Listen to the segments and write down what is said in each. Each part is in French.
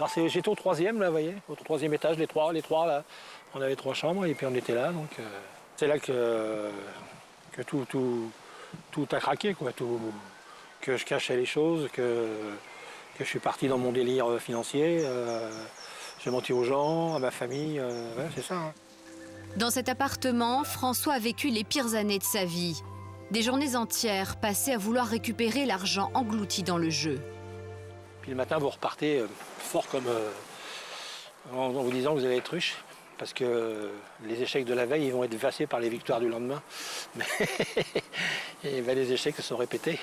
Alors j'étais au 3e, là, vous voyez, au 3e étage, les trois là. On avait 3 chambres et puis on était là, donc c'est là que tout a craqué, quoi. Que je cachais les choses, que je suis parti dans mon délire financier. J'ai menti aux gens, à ma famille, ouais, c'est ça. Hein. Dans cet appartement, François a vécu les pires années de sa vie. Des journées entières passées à vouloir récupérer l'argent englouti dans le jeu. Puis le matin, vous repartez fort comme en vous disant que vous allez être riche. Parce que les échecs de la veille, ils vont être effacés par les victoires du lendemain. Mais et ben, les échecs se sont répétés.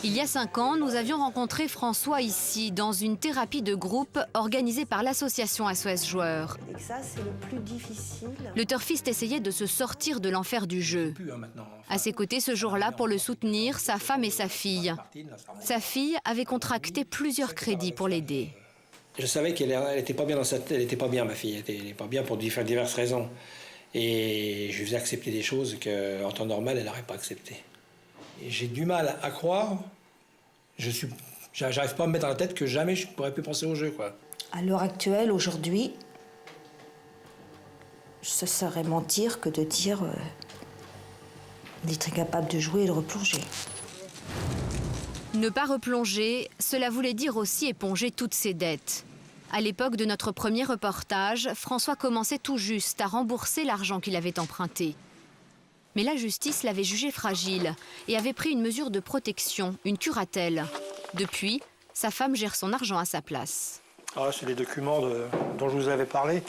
Il y a 5 ans, nous avions rencontré François ici, dans une thérapie de groupe organisée par l'association SOS Joueurs. Et que ça, c'est le plus difficile. Le turfiste essayait de se sortir de l'enfer du jeu. À ses côtés ce jour-là, pour le soutenir, sa femme et sa fille. Sa fille avait contracté plusieurs crédits pour l'aider. Je savais qu'elle n'était pas bien dans sa tête, elle n'était pas bien, ma fille, elle n'était pas bien pour diverses raisons. Et je lui faisais accepter des choses qu'en temps normal, elle n'aurait pas acceptées. J'ai du mal à croire, j'arrive pas à me mettre dans la tête que jamais je pourrais plus penser au jeu, quoi. À l'heure actuelle, aujourd'hui, ce serait mentir que de dire d'être incapable de jouer et de replonger. Ne pas replonger, cela voulait dire aussi éponger toutes ses dettes. À l'époque de notre premier reportage, François commençait tout juste à rembourser l'argent qu'il avait emprunté. Mais la justice l'avait jugé fragile et avait pris une mesure de protection, une curatelle. Depuis, sa femme gère son argent à sa place. Ah, c'est les documents dont je vous avais parlé.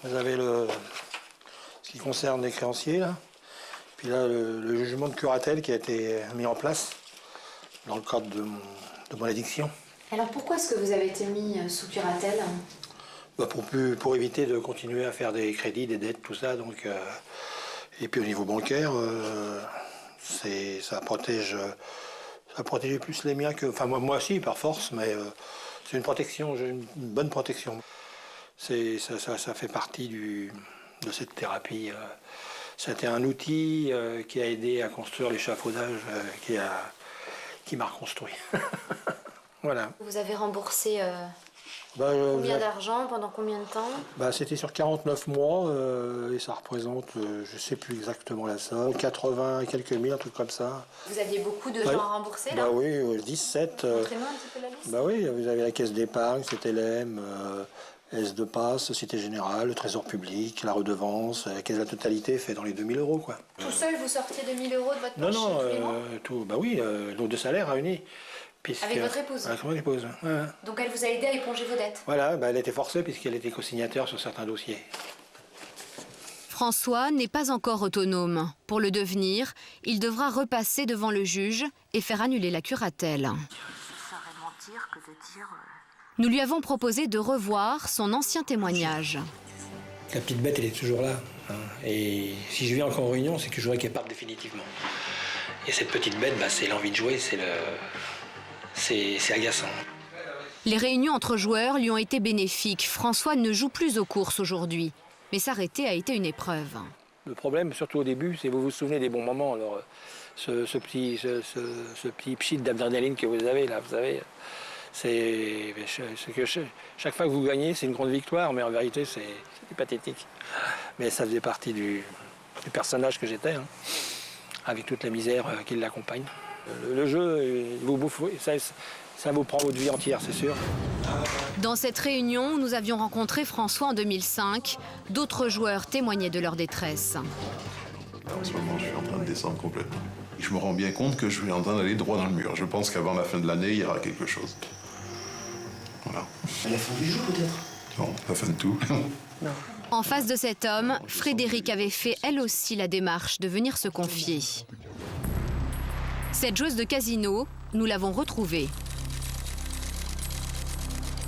Vous avez ce qui concerne les créanciers, là. Puis là, le jugement de curatelle qui a été mis en place dans le cadre de mon addiction. Alors pourquoi est-ce que vous avez été mis sous curatelle ? Bah pour éviter de continuer à faire des crédits, des dettes, tout ça. Donc, et puis au niveau bancaire, ça protège plus les miens que... Enfin moi aussi, par force, mais c'est une protection, j'ai une bonne protection. Ça fait partie de cette thérapie. C'était un outil qui a aidé à construire l'échafaudage qui m'a reconstruit. Voilà. Vous avez remboursé combien d'argent, pendant combien de temps ? C'était sur 49 mois et ça représente, je ne sais plus exactement la somme, 80 et quelques mille, un truc comme ça. Vous aviez beaucoup de gens à rembourser là ? Oui, 17. Montrez-moi un petit peu la liste. Oui, vous avez la caisse d'épargne, CTLM, S de Passe, Société Générale, le Trésor Public, la redevance, la totalité fait dans les 2000 €, quoi. Tout seul, vous sortiez 2000 € de votre poche tous les mois ? Tout, nos 2 salaires réunis. Avec votre épouse ? Avec mon épouse, ouais. Donc elle vous a aidé à éponger vos dettes ? Voilà, elle était forcée puisqu'elle était co-signataire sur certains dossiers. François n'est pas encore autonome. Pour le devenir, il devra repasser devant le juge et faire annuler la curatelle. Ce serait mentir que de dire... Nous lui avons proposé de revoir son ancien témoignage. La petite bête, elle est toujours là. Hein. Et si je viens encore en réunion, c'est que je voudrais qu'elle parte définitivement. Et cette petite bête, c'est l'envie de jouer, c'est agaçant. Les réunions entre joueurs lui ont été bénéfiques. François ne joue plus aux courses aujourd'hui. Mais s'arrêter a été une épreuve. Le problème, surtout au début, c'est que vous vous souvenez des bons moments. Alors, ce petit pchit d'adrénaline que vous avez là, vous savez, chaque fois que vous gagnez, c'est une grande victoire, mais en vérité, c'est pathétique. Mais ça faisait partie du personnage que j'étais, hein, avec toute la misère qui l'accompagne. Le jeu, vous bouffe, ça vous prend votre vie entière, c'est sûr. Dans cette réunion, nous avions rencontré François en 2005. D'autres joueurs témoignaient de leur détresse. En ce moment, je suis en train de descendre complètement. Je me rends bien compte que je suis en train d'aller droit dans le mur. Je pense qu'avant la fin de l'année, il y aura quelque chose. Voilà. À la fin du jeu, peut-être ? Non, la fin de tout. Non. En face de cet homme, Frédéric avait fait elle aussi la démarche de venir se confier. Cette joueuse de casino, nous l'avons retrouvée.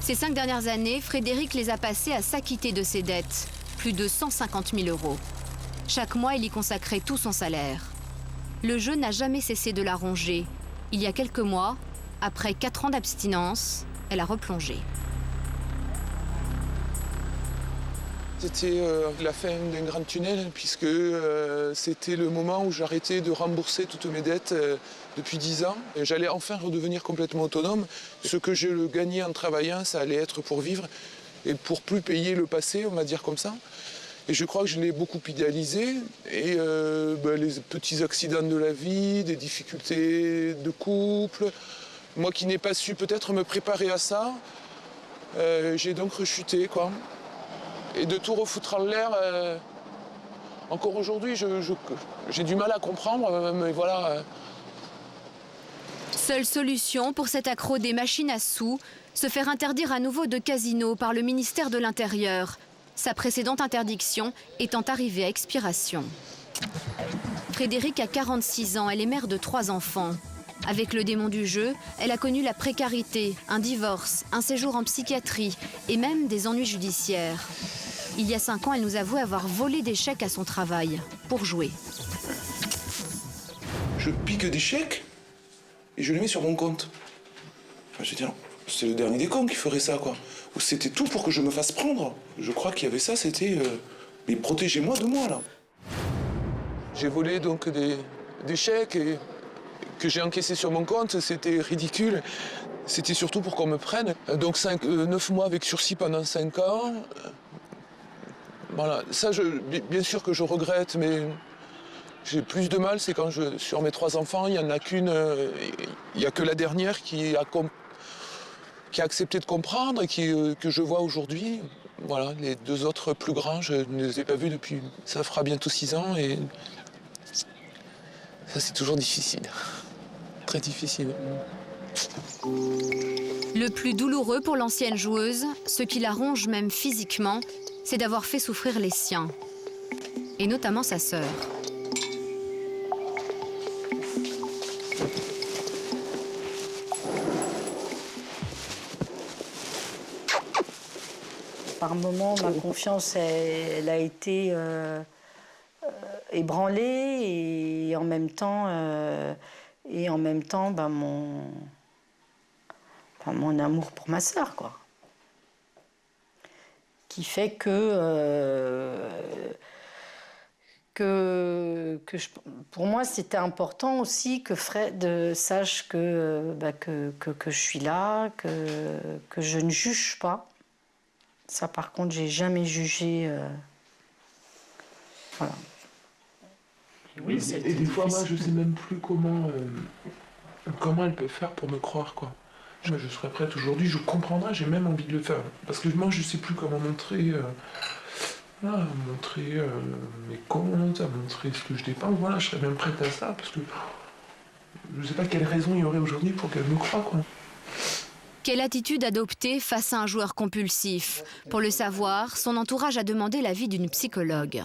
Ces 5 dernières années, Frédéric les a passées à s'acquitter de ses dettes, plus de 150 000 €. Chaque mois, il y consacrait tout son salaire. Le jeu n'a jamais cessé de la ronger. Il y a quelques mois, après 4 ans d'abstinence, elle a replongé. C'était la fin d'un grand tunnel, puisque c'était le moment où j'arrêtais de rembourser toutes mes dettes depuis 10 ans. J'allais enfin redevenir complètement autonome. Ce que je gagnais en travaillant, ça allait être pour vivre et pour plus payer le passé, on va dire comme ça. Et je crois que je l'ai beaucoup idéalisé. Et les petits accidents de la vie, des difficultés de couple, moi qui n'ai pas su peut-être me préparer à ça, j'ai donc rechuté, quoi. Et de tout refoutre en l'air, encore aujourd'hui, j'ai du mal à comprendre, mais voilà. Seule solution pour cet accro des machines à sous, se faire interdire à nouveau de casino par le ministère de l'Intérieur, sa précédente interdiction étant arrivée à expiration. Frédéric a 46 ans, elle est mère de 3 enfants. Avec le démon du jeu, elle a connu la précarité, un divorce, un séjour en psychiatrie et même des ennuis judiciaires. Il y a 5 ans, elle nous avouait avoir volé des chèques à son travail pour jouer. Je pique des chèques et je les mets sur mon compte. Enfin, je veux dire, c'est le dernier des cons qui ferait ça, quoi. Ou c'était tout pour que je me fasse prendre. Je crois qu'il y avait ça, c'était... mais protégez-moi de moi, là. J'ai volé donc des chèques et que j'ai encaissés sur mon compte, c'était ridicule. C'était surtout pour qu'on me prenne. Donc 9 mois avec sursis pendant 5 ans. Voilà, ça, bien sûr que je regrette, mais j'ai plus de mal, c'est quand sur mes 3 enfants, il n'y en a qu'une, il n'y a que la dernière qui a accepté de comprendre et que je vois aujourd'hui. Voilà, les 2 autres plus grands, je ne les ai pas vus depuis, ça fera bientôt 6 ans et ça c'est toujours difficile, très difficile. Le plus douloureux pour l'ancienne joueuse, ce qui la ronge même physiquement, c'est d'avoir fait souffrir les siens, et notamment sa sœur. Par moments, ma confiance, elle a été ébranlée et en même temps, mon amour pour ma sœur, quoi. Qui fait pour moi, c'était important aussi que Fred sache que je suis là, que je ne juge pas. Ça, par contre, j'ai jamais jugé. Voilà. Oui, et des fois, moi, je sais même plus comment elle peut faire pour me croire, quoi. Je serais prête aujourd'hui, je comprendrais, j'ai même envie de le faire. Parce que moi, je sais plus comment montrer mes comptes, à montrer ce que je dépense. Voilà, je serais même prête à ça, parce que je ne sais pas quelle raison il y aurait aujourd'hui pour qu'elle me croie, quoi. Quelle attitude adopter face à un joueur compulsif? Pour le savoir, son entourage a demandé l'avis d'une psychologue.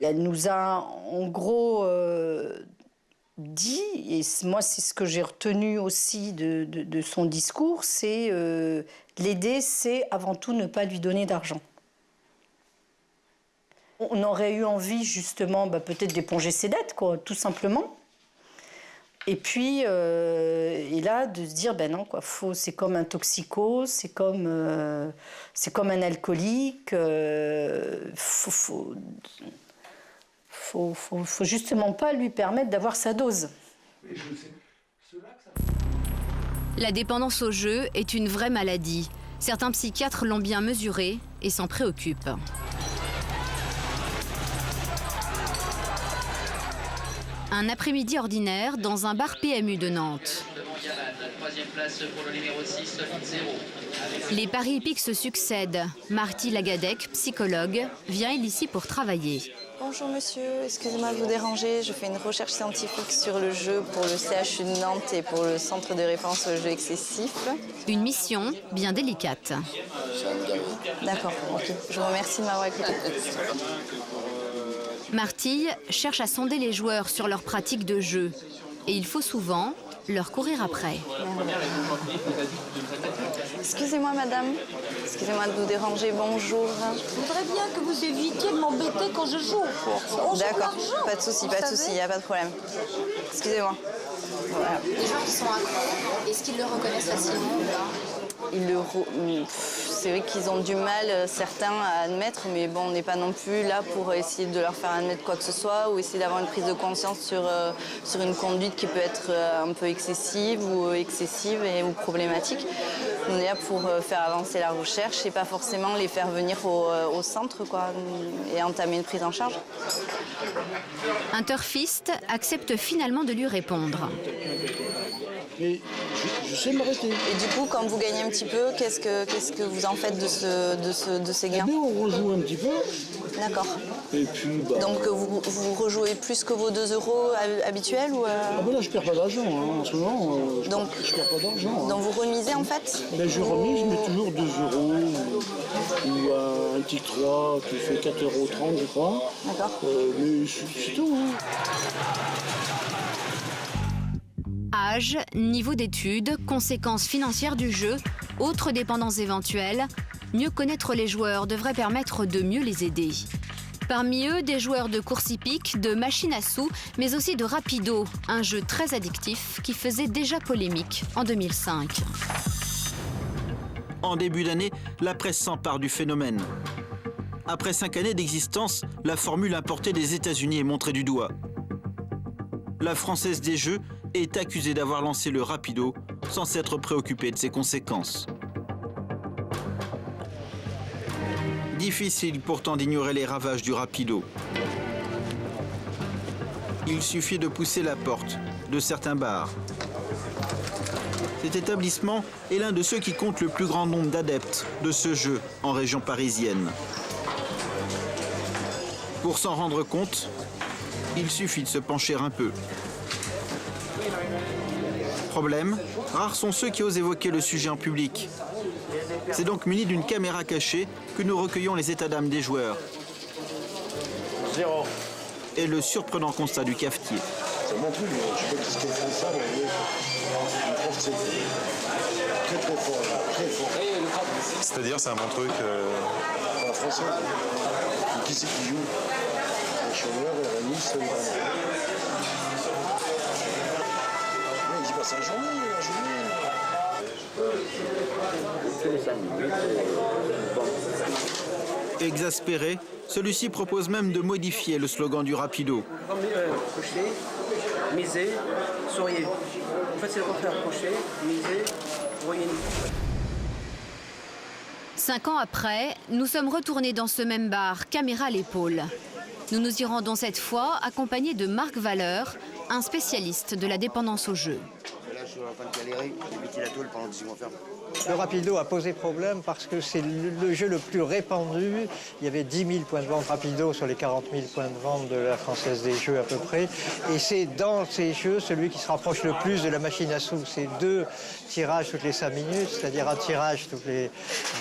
Elle nous a, en gros, dit, et moi c'est ce que j'ai retenu aussi de son discours, c'est l'aider, c'est avant tout ne pas lui donner d'argent. On aurait eu envie justement peut-être d'éponger ses dettes, quoi, tout simplement. Et puis, et là, de se dire, non, quoi, c'est comme un toxico, c'est comme un alcoolique, faut justement pas lui permettre d'avoir sa dose. La dépendance au jeu est une vraie maladie. Certains psychiatres l'ont bien mesurée et s'en préoccupent. Un après-midi ordinaire dans un bar PMU de Nantes. Les paris hippiques se succèdent. Marty Lagadec, psychologue, vient ici pour travailler. Bonjour monsieur, excusez-moi de vous déranger. Je fais une recherche scientifique sur le jeu pour le CHU de Nantes et pour le Centre de référence aux jeux excessifs. Une mission bien délicate. D'accord, ok. Je vous remercie de m'avoir écouté. Marty cherche à sonder les joueurs sur leurs pratiques de jeu. Et il faut souvent leur courir après. Excusez-moi madame, excusez-moi de vous déranger, bonjour. Je voudrais bien que vous évitiez de m'embêter quand je joue. D'accord, pas de souci, il n'y a pas de problème. Excusez-moi. Voilà. Les gens qui sont accros, est-ce qu'ils le reconnaissent facilement ou pas? c'est vrai qu'ils ont du mal, certains, à admettre, mais bon, on n'est pas non plus là pour essayer de leur faire admettre quoi que ce soit ou essayer d'avoir une prise de conscience sur une conduite qui peut être un peu excessive ou problématique. On est là pour faire avancer la recherche et pas forcément les faire venir au centre quoi, et entamer une prise en charge. Un turfiste accepte finalement de lui répondre. Mais je sais m'arrêter. Et du coup, quand vous gagnez un petit peu, qu'est-ce que vous en faites de ces gains? Eh bien, on rejoue un petit peu. D'accord. Et puis, bah... Donc vous rejouez plus que vos 2 € habituels ou Ah ben là, je perds pas d'argent hein, en ce moment. Donc, je perds pas d'argent. Hein. Donc vous remisez en fait? Ben, je remise, je mets toujours 2 € ou un petit 3 qui fait 4,30 € je crois. D'accord. Mais c'est tout. Hein. Âge, niveau d'études, conséquences financières du jeu, autres dépendances éventuelles, mieux connaître les joueurs devrait permettre de mieux les aider. Parmi eux, des joueurs de course hippique, de machines à sous, mais aussi de Rapido, un jeu très addictif qui faisait déjà polémique en 2005. En début d'année, la presse s'empare du phénomène. Après 5 années d'existence, la formule importée des États-Unis est montrée du doigt. La Française des Jeux est accusée d'avoir lancé le Rapido sans s'être préoccupée de ses conséquences. Difficile pourtant d'ignorer les ravages du Rapido. Il suffit de pousser la porte de certains bars. Cet établissement est l'un de ceux qui comptent le plus grand nombre d'adeptes de ce jeu en région parisienne. Pour s'en rendre compte, il suffit de se pencher un peu. Problème, rares sont ceux qui osent évoquer le sujet en public. C'est donc muni d'une caméra cachée que nous recueillons les états d'âme des joueurs. 0. Et le surprenant constat du cafetier. C'est mon truc, je sais pas ce qu'elle fait ça, mais je pense que c'est très fort, très fort. C'est-à-dire, c'est un bon truc En français, qui c'est qui joue? Les chômeurs, les remisses, les vraiment. Il passe la journée, Exaspéré, celui-ci propose même de modifier le slogan du Rapido. Coucher, miser, souriez. En fait, c'est le contraire. Coucher, miser, voyez. 5 ans après, nous sommes retournés dans ce même bar, caméra à l'épaule. Nous nous y rendons cette fois accompagnés de Marc Valeur, un spécialiste de la dépendance au jeu. Là, je suis en train de galérer, j'ai évité la tôle pendant que ils vont faire. Le Rapido a posé problème parce que c'est le jeu le plus répandu. Il y avait 10 000 points de vente Rapido sur les 40 000 points de vente de la Française des Jeux à peu près. Et c'est dans ces jeux celui qui se rapproche le plus de la machine à sous. C'est 2 tirages toutes les 5 minutes, c'est-à-dire un tirage toutes les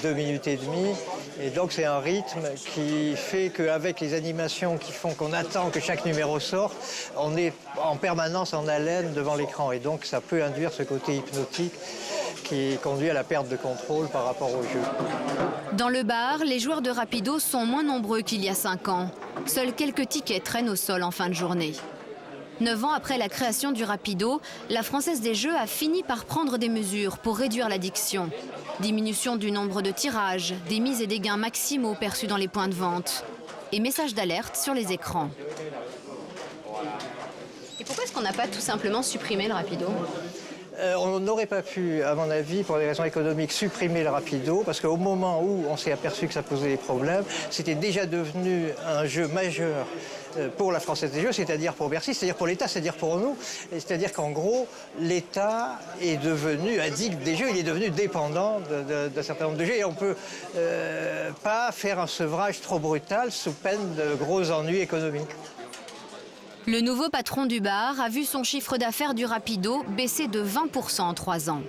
2 minutes et demie. Et donc c'est un rythme qui fait qu'avec les animations qui font qu'on attend que chaque numéro sorte, on est en permanence en haleine devant l'écran. Et donc ça peut induire ce côté hypnotique qui conduit à la perte de contrôle par rapport au jeu. Dans le bar, les joueurs de Rapido sont moins nombreux qu'il y a 5 ans. Seuls quelques tickets traînent au sol en fin de journée. 9 ans après la création du Rapido, la Française des Jeux a fini par prendre des mesures pour réduire l'addiction. Diminution du nombre de tirages, des mises et des gains maximaux perçus dans les points de vente. Et messages d'alerte sur les écrans. Et pourquoi est-ce qu'on n'a pas tout simplement supprimé le Rapido ? On n'aurait pas pu, à mon avis, pour des raisons économiques, supprimer le Rapido, parce qu'au moment où on s'est aperçu que ça posait des problèmes, c'était déjà devenu un jeu majeur pour la Française des Jeux, c'est-à-dire pour Bercy, c'est-à-dire pour l'État, c'est-à-dire pour nous. C'est-à-dire qu'en gros, l'État est devenu addict des jeux, il est devenu dépendant d'un certain nombre de jeux, et on ne peut pas faire un sevrage trop brutal sous peine de gros ennuis économiques. Le nouveau patron du bar a vu son chiffre d'affaires du Rapido baisser de 20% en 3 ans.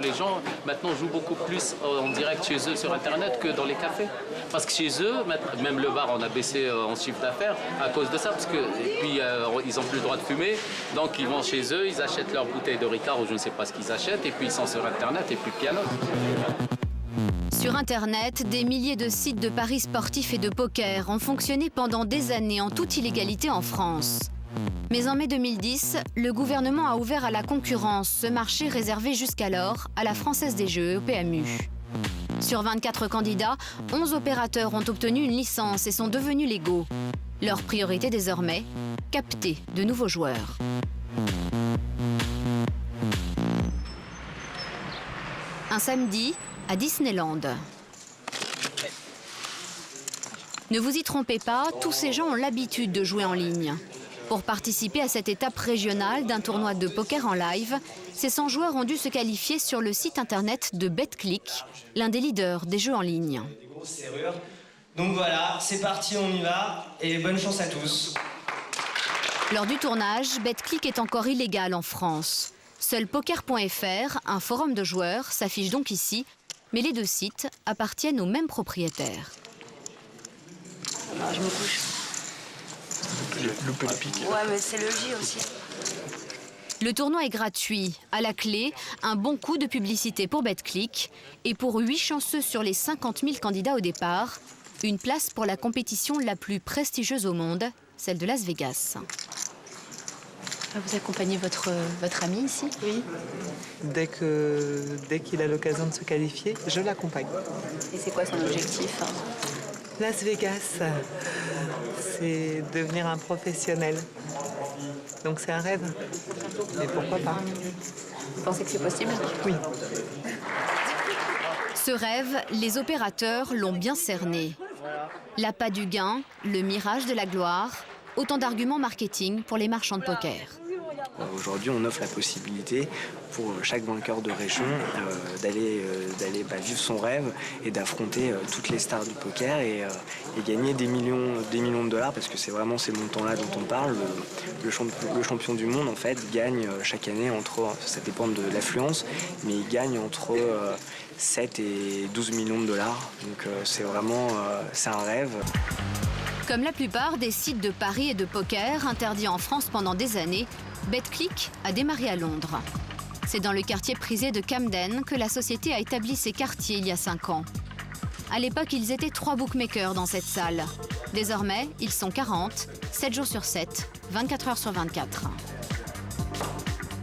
Les gens maintenant jouent beaucoup plus en direct chez eux sur Internet que dans les cafés. Parce que chez eux, même le bar, on a baissé en chiffre d'affaires à cause de ça. Parce que, et puis, ils n'ont plus le droit de fumer. Donc ils vont chez eux, ils achètent leur bouteille de Ricard ou je ne sais pas ce qu'ils achètent. Et puis ils sont sur Internet et puis piano. Sur Internet, des milliers de sites de paris sportifs et de poker ont fonctionné pendant des années en toute illégalité en France. Mais en mai 2010, le gouvernement a ouvert à la concurrence ce marché réservé jusqu'alors à la Française des Jeux, au PMU. Sur 24 candidats, 11 opérateurs ont obtenu une licence et sont devenus légaux. Leur priorité désormais, capter de nouveaux joueurs. Un samedi, à Disneyland. Ne vous y trompez pas, tous ces gens ont l'habitude de jouer en ligne. Pour participer à cette étape régionale d'un tournoi de poker en live, ces 100 joueurs ont dû se qualifier sur le site internet de BetClick, l'un des leaders des jeux en ligne. Des grosses serrures. Donc voilà, c'est parti, on y va, et bonne chance à tous. Lors du tournage, BetClick est encore illégal en France. Seul poker.fr, un forum de joueurs, s'affiche donc ici, mais les deux sites appartiennent aux mêmes propriétaires. Alors, je me couche. Louper le pic. Ouais, mais c'est le J aussi. Le tournoi est gratuit. À la clé, un bon coup de publicité pour BetClick. Et pour 8 chanceux sur les 50 000 candidats au départ, une place pour la compétition la plus prestigieuse au monde, celle de Las Vegas. Vous accompagnez votre ami ici? Oui. Dès qu'il a l'occasion de se qualifier, je l'accompagne. Et c'est quoi son objectif? Las Vegas, c'est devenir un professionnel. Donc c'est un rêve. Mais pourquoi pas? Vous pensez que c'est possible? Oui. Ce rêve, les opérateurs l'ont bien cerné. L'appât du gain, le mirage de la gloire, autant d'arguments marketing pour les marchands de poker. Aujourd'hui, on offre la possibilité pour chaque vainqueur de région d'aller vivre son rêve et d'affronter toutes les stars du poker et gagner des millions de dollars, parce que c'est vraiment ces montants-là dont on parle. Le champion du monde, en fait, gagne chaque année ça dépend de l'affluence, mais il gagne entre 7 et 12 millions de dollars. Donc c'est vraiment c'est un rêve. Comme la plupart des sites de paris et de poker interdits en France pendant des années, BetClick a démarré à Londres. C'est dans le quartier prisé de Camden que la société a établi ses quartiers il y a 5 ans. À l'époque, ils étaient 3 bookmakers dans cette salle. Désormais, ils sont 40, 7 jours sur 7, 24 heures sur 24.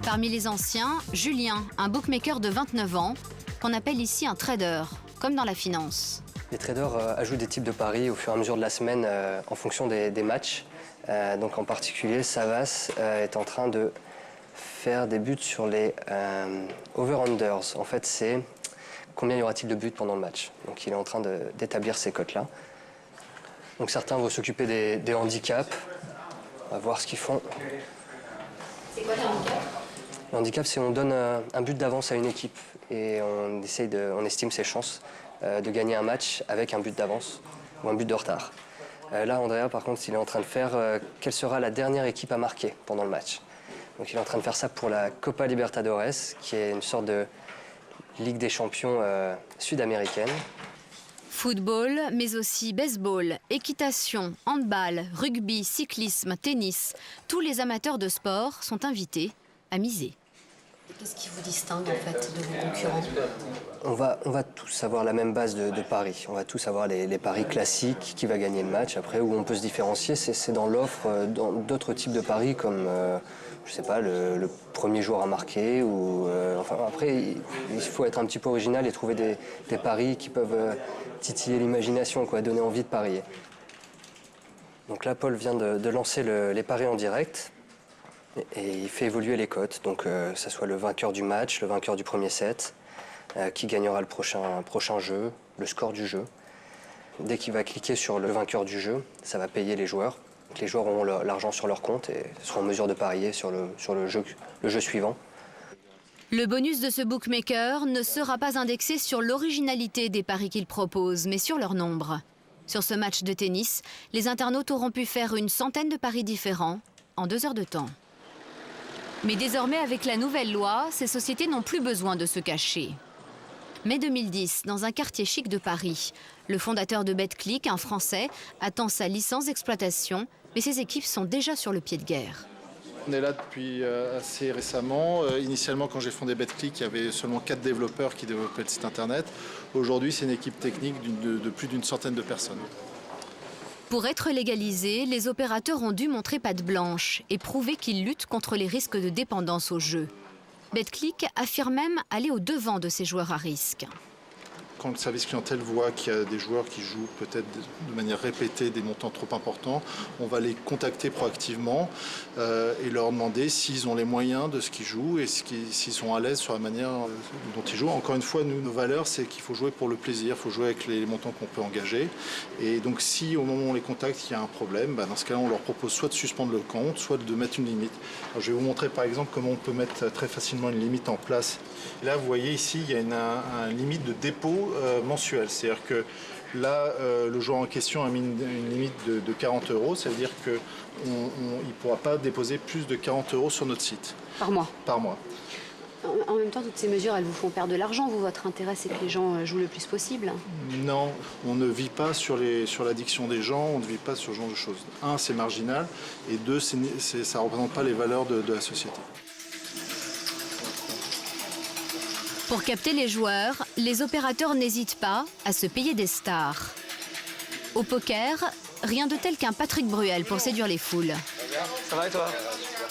Parmi les anciens, Julien, un bookmaker de 29 ans, qu'on appelle ici un trader, comme dans la finance. Les traders ajoutent des types de paris au fur et à mesure de la semaine en fonction des matchs. Donc en particulier, Savas est en train de faire des buts sur les over-unders. En fait, c'est combien y aura-t-il de buts pendant le match. Donc il est en train d'établir ces cotes-là. Donc certains vont s'occuper des handicaps. On va voir ce qu'ils font. C'est quoi le handicap? Le handicap, c'est on donne un but d'avance à une équipe et on estime ses chances de gagner un match avec un but d'avance ou un but de retard. Là, Andrea, par contre, il est en train de faire quelle sera la dernière équipe à marquer pendant le match. Donc il est en train de faire ça pour la Copa Libertadores, qui est une sorte de Ligue des champions sud-américaine. Football, mais aussi baseball, équitation, handball, rugby, cyclisme, tennis. Tous les amateurs de sport sont invités à miser. Qu'est-ce qui vous distingue en fait de vos concurrents? On va tous avoir la même base de paris. On va tous avoir les paris classiques, qui va gagner le match. Après, où on peut se différencier, c'est dans l'offre, dans d'autres types de paris comme, je sais pas, le premier joueur à marquer. Enfin, après, il faut être un petit peu original et trouver des paris qui peuvent titiller l'imagination, donner envie de parier. Donc là, Paul vient de lancer les paris en direct. Et il fait évoluer les cotes, donc que ce soit le vainqueur du match, le vainqueur du premier set, qui gagnera le prochain jeu, le score du jeu. Dès qu'il va cliquer sur le vainqueur du jeu, ça va payer les joueurs. Donc les joueurs auront l'argent sur leur compte et seront en mesure de parier sur le jeu suivant. Le bonus de ce bookmaker ne sera pas indexé sur l'originalité des paris qu'il propose, mais sur leur nombre. Sur ce match de tennis, les internautes auront pu faire une centaine de paris différents en 2 heures de temps. Mais désormais, avec la nouvelle loi, ces sociétés n'ont plus besoin de se cacher. Mai 2010, dans un quartier chic de Paris, le fondateur de BetClick, un Français, attend sa licence d'exploitation, mais ses équipes sont déjà sur le pied de guerre. On est là depuis assez récemment. Initialement, quand j'ai fondé BetClick, il y avait seulement 4 développeurs qui développaient le site internet. Aujourd'hui, c'est une équipe technique de plus d'une centaine de personnes. Pour être légalisés, les opérateurs ont dû montrer patte blanche et prouver qu'ils luttent contre les risques de dépendance au jeu. Betclic affirme même aller au-devant de ces joueurs à risque. Quand le service clientèle voit qu'il y a des joueurs qui jouent peut-être de manière répétée des montants trop importants, on va les contacter proactivement et leur demander s'ils ont les moyens de ce qu'ils jouent et s'ils sont à l'aise sur la manière dont ils jouent. Encore une fois, nous, nos valeurs, c'est qu'il faut jouer pour le plaisir, il faut jouer avec les montants qu'on peut engager. Et donc si au moment où on les contacte, il y a un problème, dans ce cas-là, on leur propose soit de suspendre le compte, soit de mettre une limite. Alors, je vais vous montrer par exemple comment on peut mettre très facilement une limite en place. Et là, vous voyez ici, il y a une limite de dépôt mensuel. C'est-à-dire que là, le joueur en question a mis une limite de 40 €. Ça veut dire qu'il ne pourra pas déposer plus de 40 € sur notre site. Par mois? Par mois. En même temps, toutes ces mesures, elles vous font perdre de l'argent. Votre intérêt, c'est que les gens jouent le plus possible. Non, on ne vit pas sur l'addiction des gens, on ne vit pas sur ce genre de choses. Un, c'est marginal, et deux, ça ne représente pas les valeurs de la société. Pour capter les joueurs, les opérateurs n'hésitent pas à se payer des stars. Au poker, rien de tel qu'un Patrick Bruel pour séduire les foules. Ça va et toi?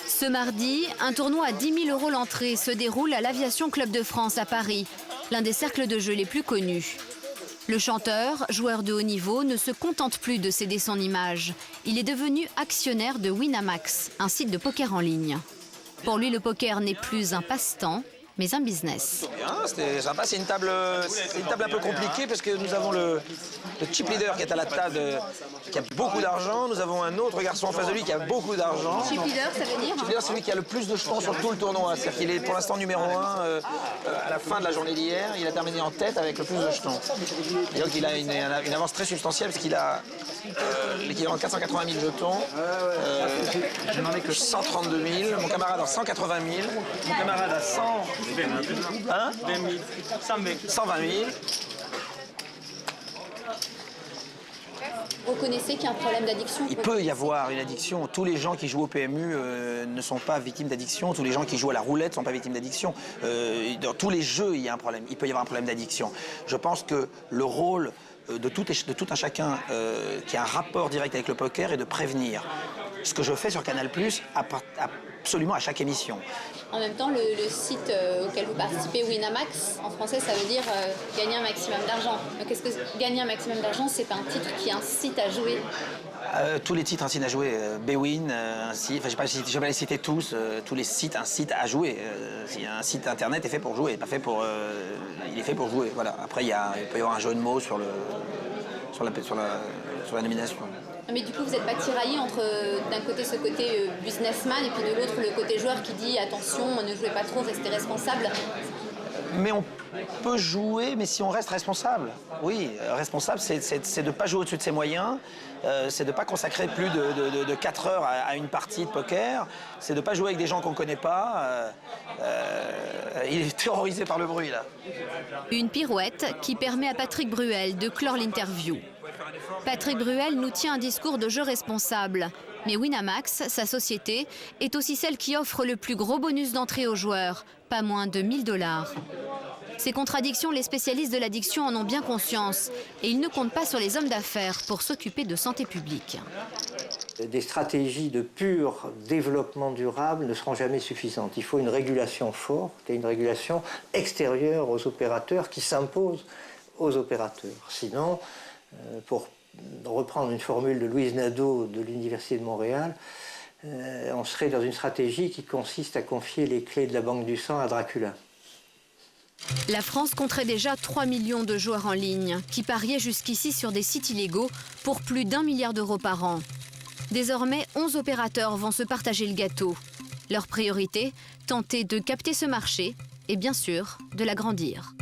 Ce mardi, un tournoi à 10 000 € l'entrée se déroule à l'Aviation Club de France à Paris, l'un des cercles de jeu les plus connus. Le chanteur, joueur de haut niveau, ne se contente plus de céder son image. Il est devenu actionnaire de Winamax, un site de poker en ligne. Pour lui, le poker n'est plus un passe-temps, mais un business. C'était sympa, c'est une table un peu compliquée parce que nous avons le chip leader qui est à la table, qui a beaucoup d'argent. Nous avons un autre garçon en face de lui qui a beaucoup d'argent. Chip leader, ça veut dire? Chip leader, c'est celui qui a le plus de jetons sur tout le tournoi. C'est-à-dire qu'il est pour l'instant numéro 1 à la fin de la journée d'hier. Il a terminé en tête avec le plus de jetons. Et donc il a une avance très substantielle parce qu'il a l'équivalent de 480 000 jetons. Je n'en ai que 132 000. Mon camarade a 180 000. Mon camarade a 120 000. Vous connaissez qu'il y a un problème d'addiction? Il peut y avoir une addiction. Tous les gens qui jouent au PMU ne sont pas victimes d'addiction. Tous les gens qui jouent à la roulette ne sont pas victimes d'addiction. Dans tous les jeux, il y a un problème. Il peut y avoir un problème d'addiction. Je pense que le rôle de tout un chacun qui a un rapport direct avec le poker est de prévenir. Ce que je fais sur Canal+, absolument à chaque émission. En même temps, le site auquel vous participez, Winamax, en français, ça veut dire gagner un maximum d'argent. Donc est-ce que gagner un maximum d'argent, c'est pas un titre qui incite à jouer? Tous les titres incitent à jouer. Bwin, je ne vais pas les citer tous, tous les sites incitent à jouer. Un site internet est fait pour jouer, pas fait pour, il est fait pour jouer. Voilà. Après, il peut y avoir un jeu de mots sur la nomination. Mais du coup, vous n'êtes pas tiraillé entre d'un côté ce côté businessman et puis de l'autre le côté joueur qui dit attention, ne jouez pas trop, restez responsable. Mais on peut jouer, mais si on reste responsable. Oui, responsable, c'est de ne pas jouer au-dessus de ses moyens, c'est de ne pas consacrer plus de 4 heures à une partie de poker, c'est de ne pas jouer avec des gens qu'on ne connaît pas. Il est terrorisé par le bruit, là. Une pirouette qui permet à Patrick Bruel de clore l'interview. Patrick Bruel nous tient un discours de jeu responsable. Mais Winamax, sa société, est aussi celle qui offre le plus gros bonus d'entrée aux joueurs, pas moins de 1 000 $. Ces contradictions, les spécialistes de l'addiction en ont bien conscience. Et ils ne comptent pas sur les hommes d'affaires pour s'occuper de santé publique. Des stratégies de pur développement durable ne seront jamais suffisantes. Il faut une régulation forte et une régulation extérieure aux opérateurs qui s'impose aux opérateurs. Sinon, pour reprendre une formule de Louise Nadeau de l'Université de Montréal, on serait dans une stratégie qui consiste à confier les clés de la banque du sang à Dracula. La France compterait déjà 3 millions de joueurs en ligne qui pariaient jusqu'ici sur des sites illégaux pour plus d'1 milliard € par an. Désormais, 11 opérateurs vont se partager le gâteau. Leur priorité, tenter de capter ce marché et bien sûr de l'agrandir.